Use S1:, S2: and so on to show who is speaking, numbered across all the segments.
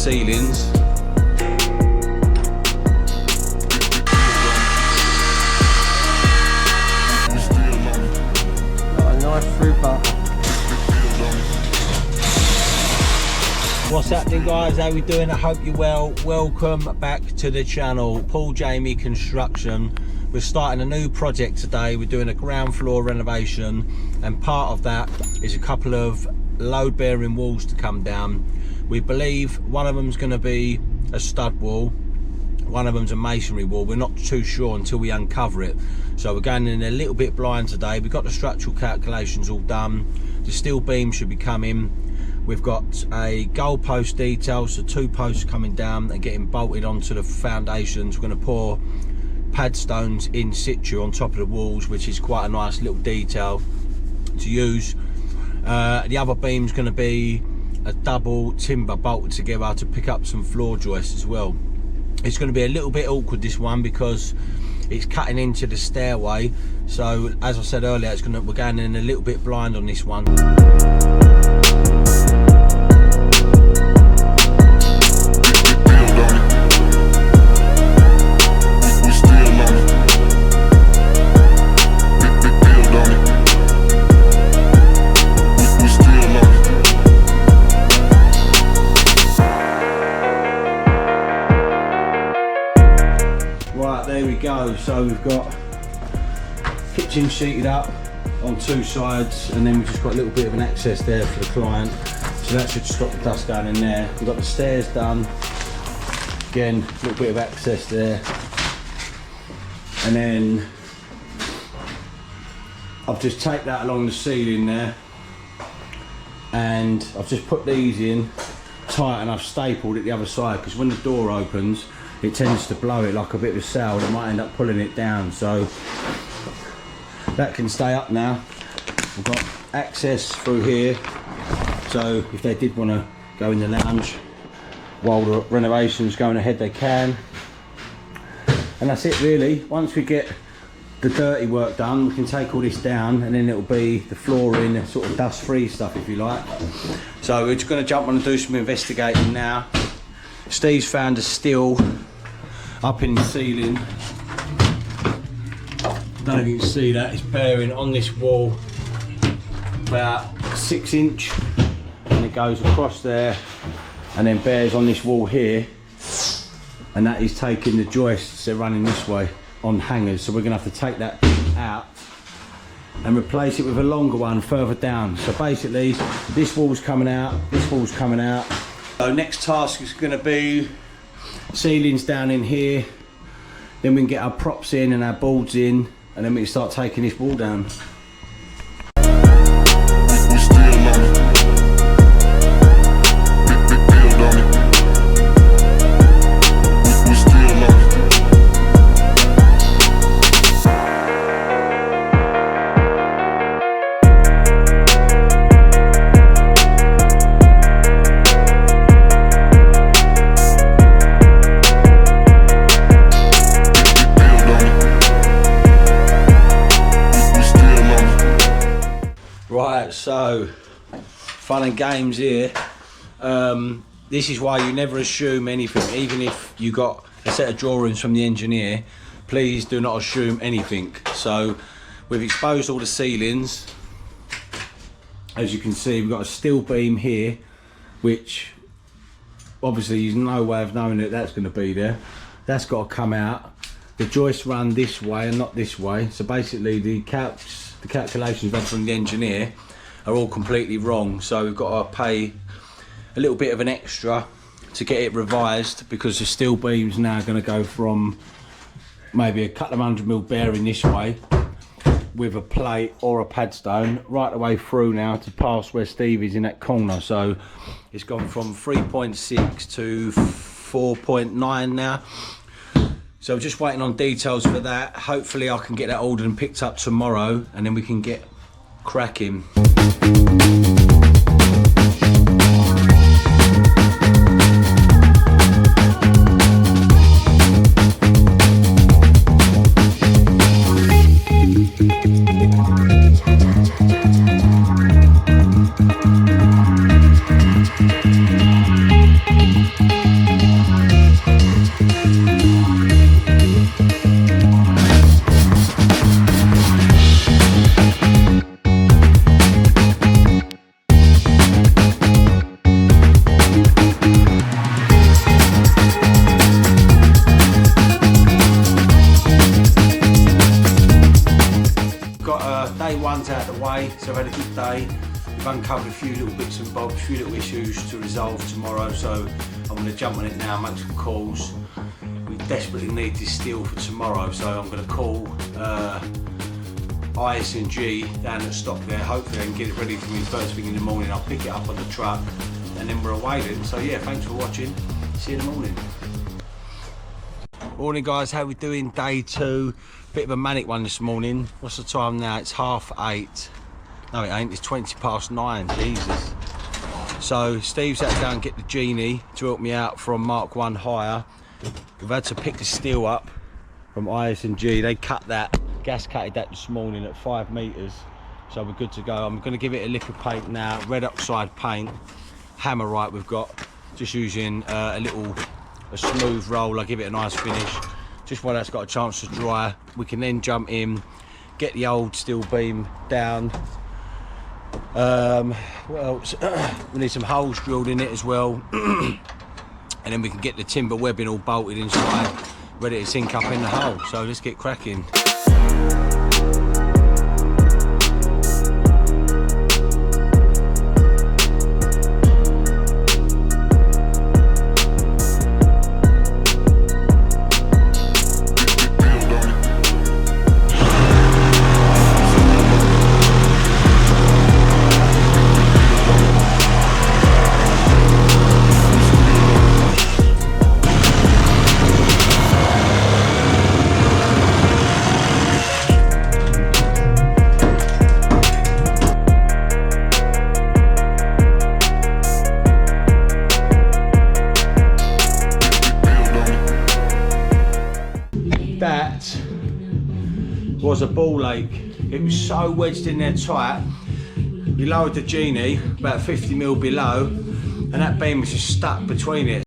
S1: ceilings.
S2: Got a nice fruit bar.
S1: What's happening, guys? How we doing? I hope you're well. Welcome back to the channel. Paul Jamie Construction. We're starting a new project today. We're doing a ground floor renovation, and part of that is a couple of load bearing walls to come down. We believe one of them's going to be a stud wall, one of them's a masonry wall. We're not too sure until we uncover it, so we're going in a little bit blind today. We've got the structural calculations all done. The steel beam should be coming. We've got a goalpost detail, so 2 posts coming down and getting bolted onto the foundations. We're going to pour padstones in situ on top of the walls, which is quite a nice little detail to use. The other beam's going to be a double timber bolted together to pick up some floor joists as well. It's going to be a little bit awkward, this one, because it's cutting into the stairway. So as I said earlier, we're going in a little bit blind on this one. There we go. So we've got kitchen sheeted up on 2 sides, and then we've just got a little bit of an access there for the client, so that should stop the dust going in there. We've got the stairs done, again a little bit of access there, and then I've just taped that along the ceiling there, and I've just put these in tight, and I've stapled it the other side, because when the door opens it tends to blow it like a bit of a sail. It might end up pulling it down, so that can stay up now. We've got access through here, so if they did want to go in the lounge while the renovation's going ahead, they can. And that's it really. Once we get the dirty work done, we can take all this down, and then it'll be the flooring, the sort of dust free stuff, if you like. So we're just going to jump on and do some investigating now. Steve's found a steel up in the ceiling. Don't know if you can see that. It's bearing on this wall about 6 inch, and it goes across there and then bears on this wall here, and that is taking the joists. They're running this way on hangers, so we're going to have to take that out and replace it with a longer one further down. So basically this wall's coming out, this wall's coming out. So next task is going to be ceilings down in here, then we can get our props in and our boards in, and then we can start taking this wall down. Right, so fun and games here. This is why you never assume anything. Even if you got a set of drawings from the engineer, please do not assume anything. So we've exposed all the ceilings. As you can see, we've got a steel beam here, which obviously there's no way of knowing that that's going to be there. That's got to come out. The joists run this way and not this way, so basically the calculations done from the engineer are all completely wrong. So we've got to pay a little bit of an extra to get it revised, because the steel beam's now going to go from maybe a couple of 100mm bearing this way with a plate or a padstone right the way through now to past where Steve is in that corner. So it's gone from 3.6 to 4.9 now. So we're just waiting on details for that. Hopefully I can get that ordered and picked up tomorrow, and then we can get cracking. So I've had a good day. We've uncovered a few little bits and bobs, a few little issues to resolve tomorrow, so I'm going to jump on it now, make some calls. We desperately need this steel for tomorrow, so I'm going to call IS&G down at stock there. Hopefully they can get it ready for me first thing in the morning. I'll pick it up on the truck and then we're away then. So yeah, thanks for watching. See you in the morning. Morning guys, how we doing? Day 2. Bit of a manic one this morning. What's the time now? It's 8:30. No it ain't, it's 9:20. Jesus. So Steve's had to go and get the genie to help me out from Mark 1 hire. We've had to pick the steel up from IS&G. They cut that, gas cutted that this morning at 5 metres. So we're good to go. I'm going to give it a lick of paint now, red oxide paint. Hammerite we've got. Just using a smooth roll. I give it a nice finish. Just while that's got a chance to dry, we can then jump in, get the old steel beam down. What else? We need some holes drilled in it as well. And then we can get the timber webbing all bolted inside, ready to sink up in the hole. So let's get cracking. That was a ball ache. It was so wedged in there tight. We lowered the genie about 50mm below and that beam was just stuck between it.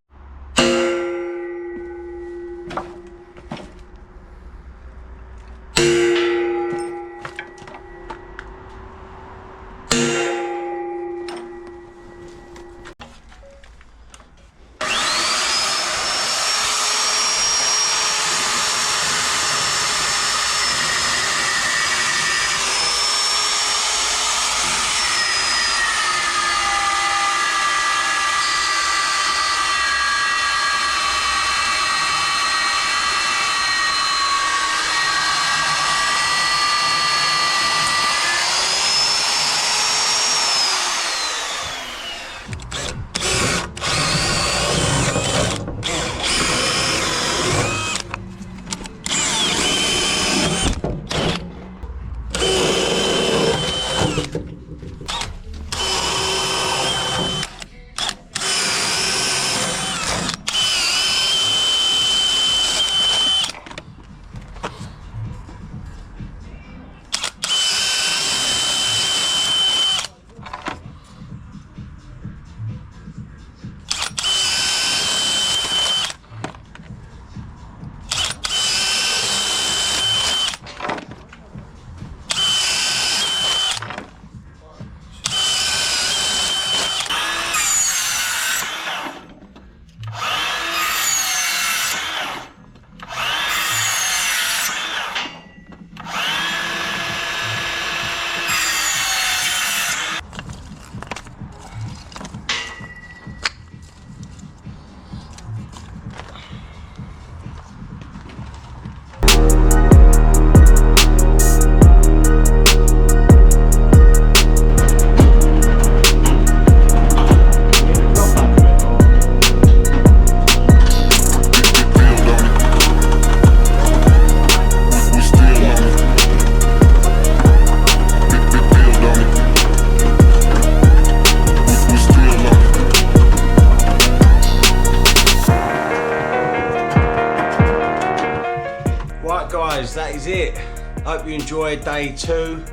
S1: Guys, that is it. Hope you enjoyed day 2.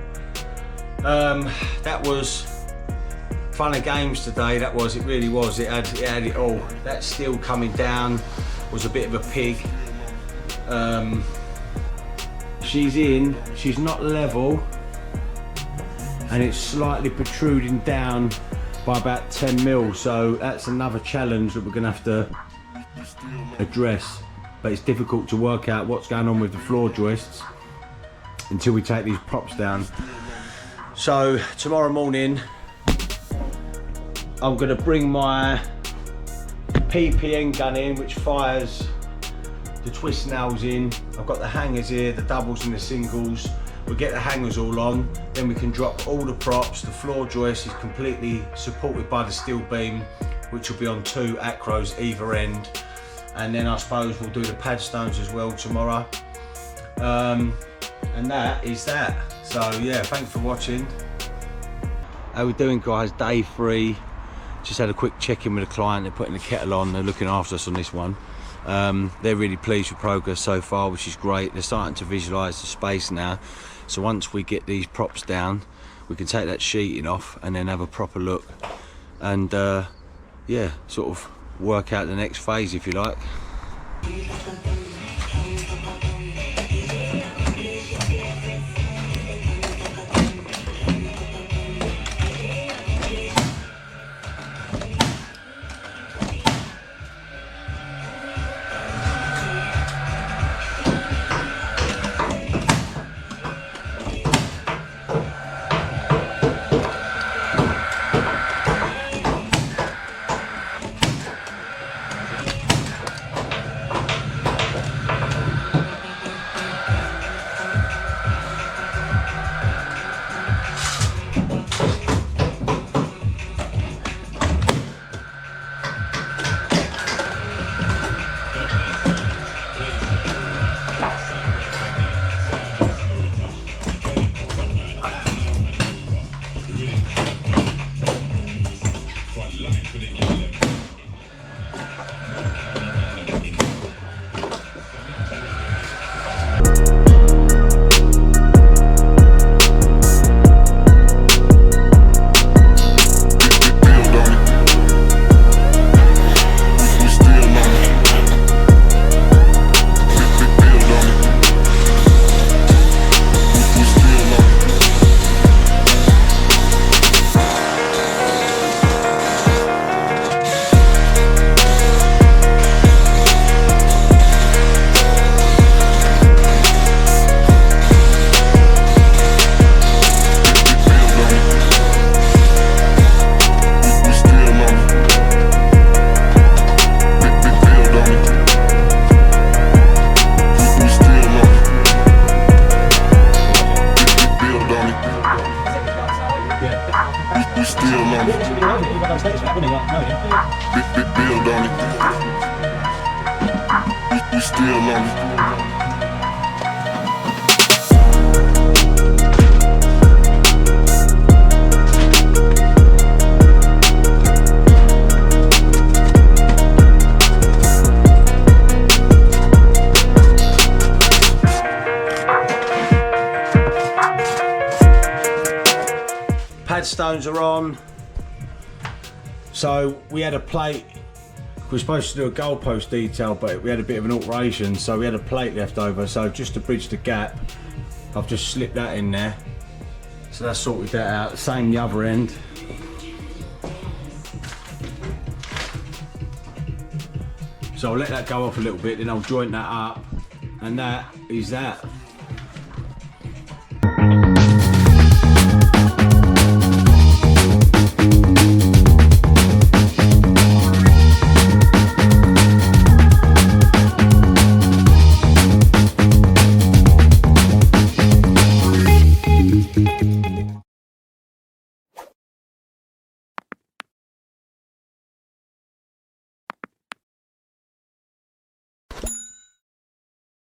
S1: That was fun and games today. That was, it really was. It had it all. That steel coming down was a bit of a pig. She's not level, and it's slightly protruding down by about 10mm. So that's another challenge that we're gonna have to address. But it's difficult to work out what's going on with the floor joists until we take these props down. So tomorrow morning I'm going to bring my PPN gun in, which fires the twist nails in. I've got the hangers here, the doubles and the singles. We'll get the hangers all on, then we can drop all the props. The floor joist is completely supported by the steel beam, which will be on 2 acros either end. And then I suppose we'll do the padstones as well tomorrow. And that is that. So yeah, thanks for watching. How we doing, guys? Day 3. Just had a quick check-in with the client. They're putting the kettle on. They're looking after us on this one. They're really pleased with progress so far, which is great. They're starting to visualise the space now. So once we get these props down, we can take that sheeting off and then have a proper look. And yeah, sort of work out the next phase, if you like. Padstones are on. So we had a plate. We were supposed to do a goalpost detail, but we had a bit of an alteration, so we had a plate left over. So just to bridge the gap, I've just slipped that in there. So that's sorted that out. Same the other end. So I'll let that go off a little bit, then I'll joint that up, and that is that.